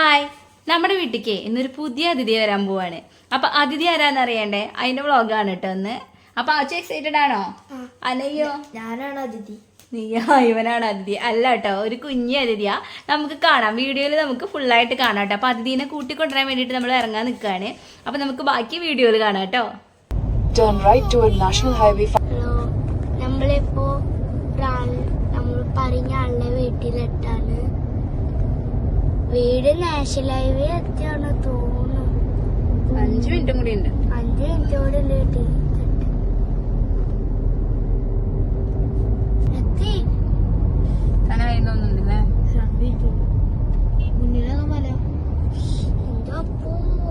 Hi, നമ്മുടെ വീട്ടിലേക്ക് ഇന്നൊരു പുതിയ അതിഥി വരാൻ പോവാണ്. അപ്പൊ അതിഥി ആരാന്ന് അറിയണ്ടേ? അതിന്റെ വ്ളോഗാണ് കേട്ടോ ഒന്ന്. അപ്പൊ അച്ഛ എക്സൈറ്റഡ് ആണോ? അല്ലയോ, ഞാനാണ് അതിഥി. നീയാ? ഇവനാണ് അതിഥി. അല്ല കേട്ടോ, ഒരു കുഞ്ഞി അതിഥിയാ. നമുക്ക് കാണാം, വീഡിയോയിൽ നമുക്ക് ഫുള്ളായിട്ട് കാണാം കേട്ടോ. അപ്പൊ അതിഥീനെ കൂട്ടിക്കൊണ്ടുവരാൻ വേണ്ടിയിട്ട് നമ്മൾ ഇറങ്ങാൻ നിൽക്കുകയാണ്. അപ്പൊ നമുക്ക് ബാക്കി വീഡിയോയിൽ കാണാം കേട്ടോ. ഹലോ, നമ്മളിപ്പോ നമ്മൾ പറഞ്ഞ ആളുടെ വീട്ടിലെത്താണ്. വീട് നാഷണൽ ഹൈവേ എത്തിയാണ് തോന്നുന്നു. 5 മിനിറ്റും കൂടി ഉണ്ട്. 5 മിനിറ്റോടെ വീട്ടിൽ എത്തി. തോന്നുന്നുണ്ടല്ലേ മുന്നിലൊക്കെ മല എന്തോ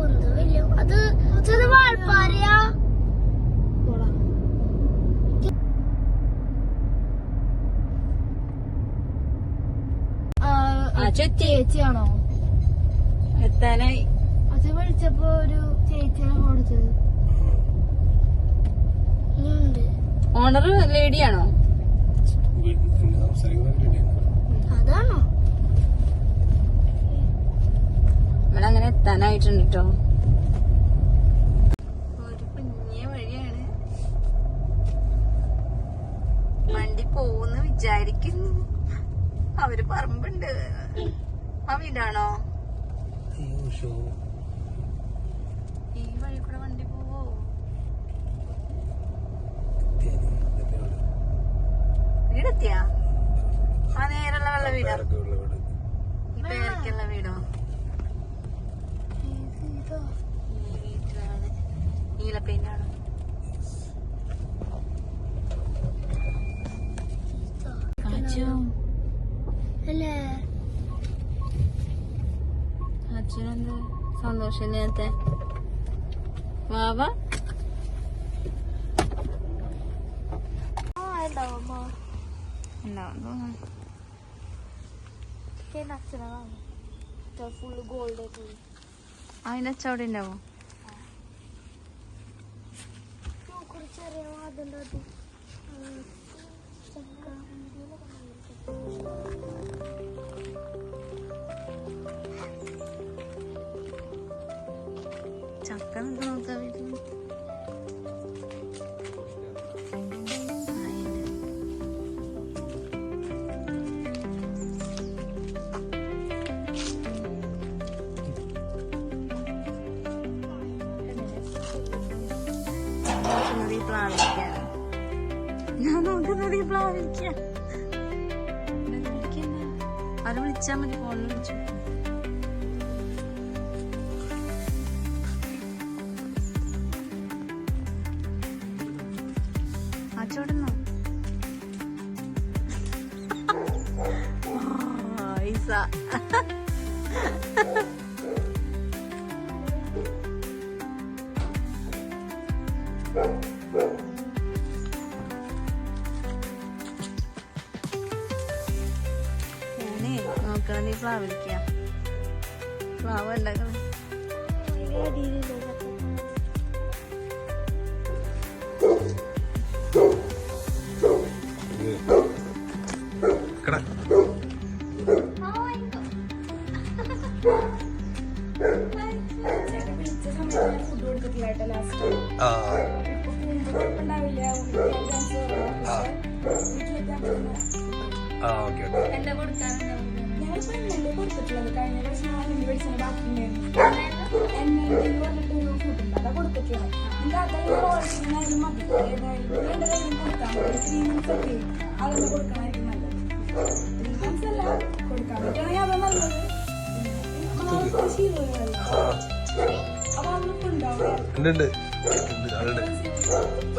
എന്തോ വലിയ അത് ചെറിയ വാൾപ്പാറയാ. ചേച്ചിയാണോ? എത്താനായി. അത് വിളിച്ചപ്പോ ഒരു ചേച്ചിയാണ് കൊടുത്തത്. ഓണർ ലേഡിയാണോ? അതാണോ? നമ്മളങ്ങനെ എത്താനായിട്ടുണ്ട് കേട്ടോ. ഒരു കുഞ്ഞ വഴിയാണ്, വണ്ടി പോകുന്നു വിചാരിക്കുന്നു. അവര് പറമ്പുണ്ട്. ആ വീടാണോ? ഈ വഴി കൂടെ വണ്ടി പോവോ? വീടെത്തിയാ? ആ നേരെയുള്ള വെള്ള വീടാ? ഈ പേരക്കുള്ള വീടോ? ഈ വീട്ടിലാണ്. നീലപ്പെയിന്റാണോ? അല്ലേ? അച്ഛനെന്ത് സന്തോഷം നേരത്തെ വാവ ഫുള്ള് ഗോൾഡ് അതിന്റെ അച്ചവിടെ ഉണ്ടാവോ? കുറച്ചറിയാമോ? അതുണ്ടോ? ചക്ക നോക്കാ വീട്ടിൽ. ഞാൻ നോക്കുന്നത് ഈ പ്ലാവിരിക്ക. അത് വിളിച്ചാ മതി, ഫോണിൽ വിളിച്ചു. അച്ചോടുന്നോ? ഈസ ഞാനേ നോക്കാൻ ഈ പ്ലാവ് വിളിക്കാം. പ്ലാവ് ഉണ്ടാക്കണം.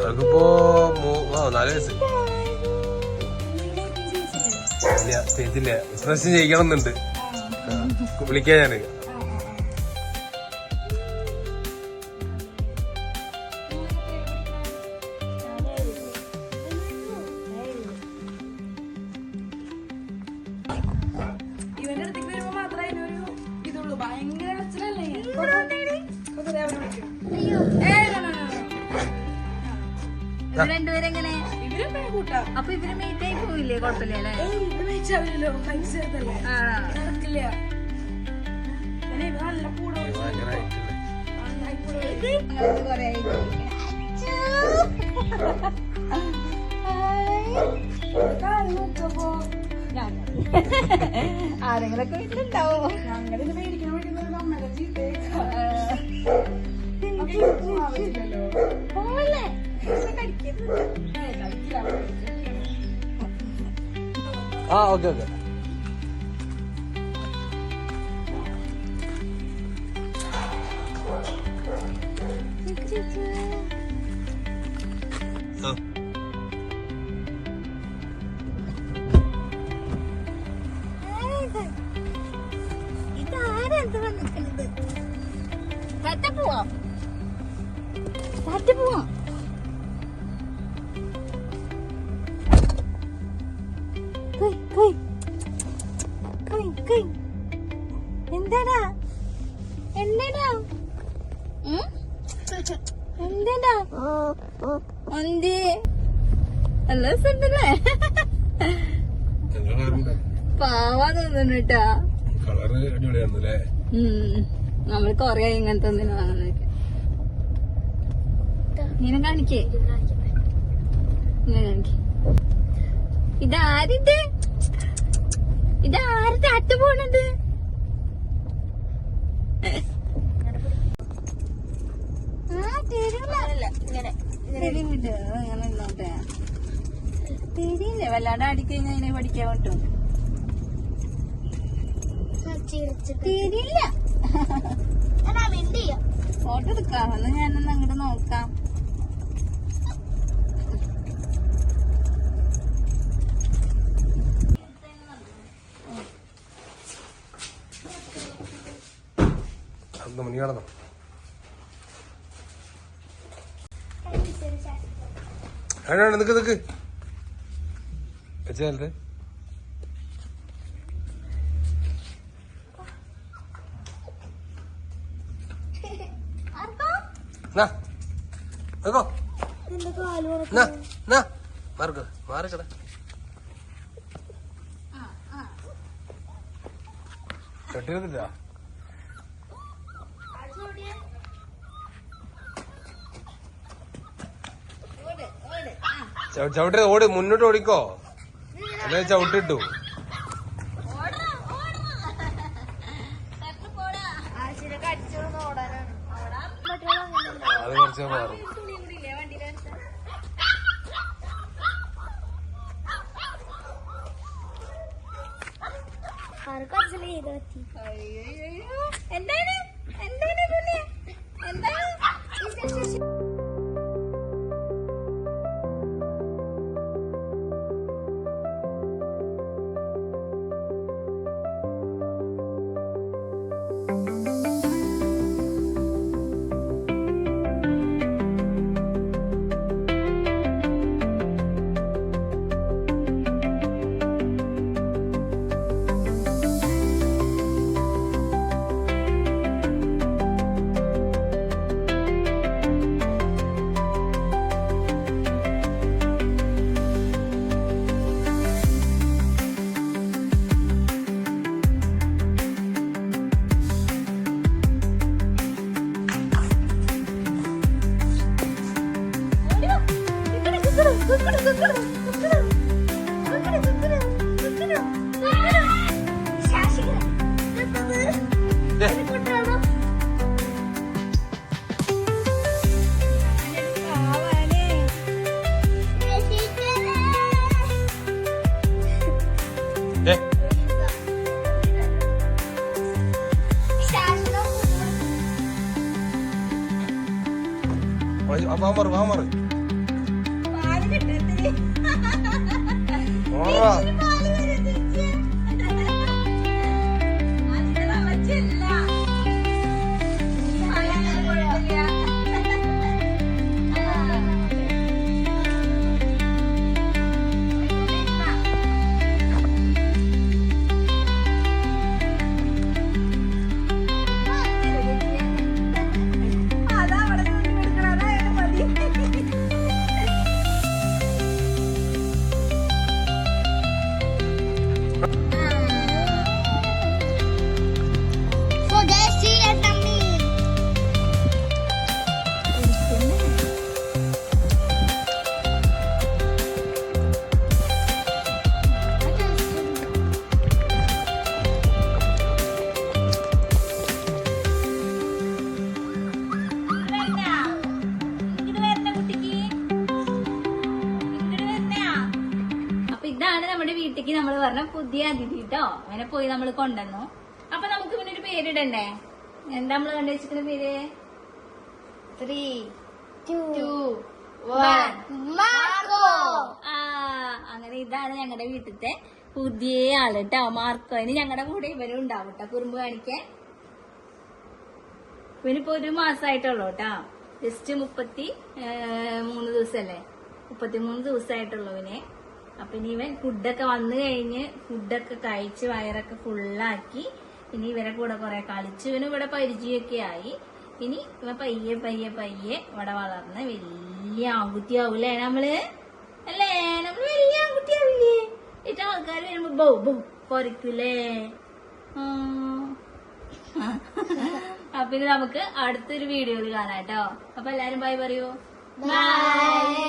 അവർക്കിപ്പോ 4 വയസ്സ്. ചെയ്തില്ല, ബിസിനസ് ചെയ്യിക്കണം എന്നുണ്ട്. വിളിക്കാം ഞാന്. ഇവന്റെ അടുത്തേക്ക് വരുമ്പോ മാത്രമേ അതിനൊരു ഇതുള്ളൂ. ഭയങ്കര രണ്ടുപേരെങ്ങനെ? അപ്പൊ ഇവര് മീറ്റ് ആയി പോയില്ലേ? കുഴപ്പമില്ല അല്ലേ? ആരെങ്കിലൊക്കെ വീട്ടിലുണ്ടാവോ? ആ ഓക്കെ ഓക്കെ. ഇതാരെന്ത് വന്നിക്കണത്? പോവാം പോവാം. എന്താടാ എന്താടാ എന്താടാ ഒന്തി നല്ല രസമുണ്ടല്ലേ? പാവാ തോന്നുന്നു കേട്ടാ. കളറ് അടിപൊളിയാണല്ലേ? നമ്മള് കൊറേ ഇങ്ങനത്തെ ഒന്നിനും വാങ്ങുന്നൊക്കെ. ഇങ്ങനെ കാണിക്കേ, ഇങ്ങനെ കാണിക്കേ. ഇതാരിത്? ഇതാര് താത്ത പോണത്? തിരിയില്ല, വല്ലാണ്ട് അടിക്കഴിഞ്ഞാൽ അതിനെ പഠിക്കാൻ പറ്റും. തിരിയില്ല. ഫോട്ടോ എടുക്കാം, ഒന്ന് ഞാനൊന്ന് അങ്ങോട്ട് നോക്കാം. മണി കാണണം. അതിനാണ് നിക്ക് നിക്ക് വെച്ചേ. മാറിക്കട. കെട്ടിരുന്നില്ല. ചവിട്ടി ഓടി, മുന്നോട്ട് ഓടിക്കോ, അല്ലെ ചവിട്ടിട്ടു. അത് കുറച്ച് മാറും. എന്താണ് എന്താണ് എന്താണ്? വാമറ് വാമറ് നമ്മൾ പറഞ്ഞ പുതിയ അതിഥി കേട്ടോ. അങ്ങനെ പോയി നമ്മൾ കൊണ്ടുവന്നു. അപ്പൊ നമുക്ക് പിന്നെ ഒരു പേരിടണ്ടേ? എന്താ നമ്മള് കണ്ടുവച്ചിരിക്കുന്ന പേര്? 3, 2, 1 മാർക്കോ. അങ്ങനെ ഇതാണ് ഞങ്ങളുടെ വീട്ടിലത്തെ പുതിയ ആള് കേട്ടോ, മാർക്കോ. ഇനി ഞങ്ങളുടെ കൂടെ ഇവരും ഉണ്ടാവും കേട്ടോ, കുറുമ്പ് കാണിക്കാൻ. ഇവനിപ്പോ 1 മാസമായിട്ടുള്ളൂ കേട്ടോ. ജസ്റ്റ് 33 ദിവസല്ലേ, 33 ദിവസമായിട്ടുള്ളൂ ഇവനെ. അപ്പൊ ഇനി ഇവൻ ഫുഡൊക്കെ വന്നു കഴിഞ്ഞ് ഫുഡൊക്കെ കഴിച്ച് വയറൊക്കെ ഫുള്ളാക്കി ഇനി ഇവരെ കൂടെ കുറെ കളിച്ച് ഇവന് ഇവിടെ പരിചയമൊക്കെ ആയി. ഇനി ഇവ പയ്യെ പയ്യെ പയ്യെ ഇവിടെ വളർന്ന് വലിയ ആൺകുട്ടിയാവൂലേ നമ്മള്? അല്ലേ, നമ്മള് വലിയ ആൺകുട്ടിയാവില്ലേ? ഏറ്റവും ആൾക്കാർ വരുമ്പോ ബൗ ബൗ കുറയ്ക്കൂലേ? അപ്പൊ ഇനി നമുക്ക് അടുത്തൊരു വീഡിയോയിൽ കാണാം കേട്ടോ. അപ്പൊ എല്ലാരും ബൈ പറയൂ. ബൈ.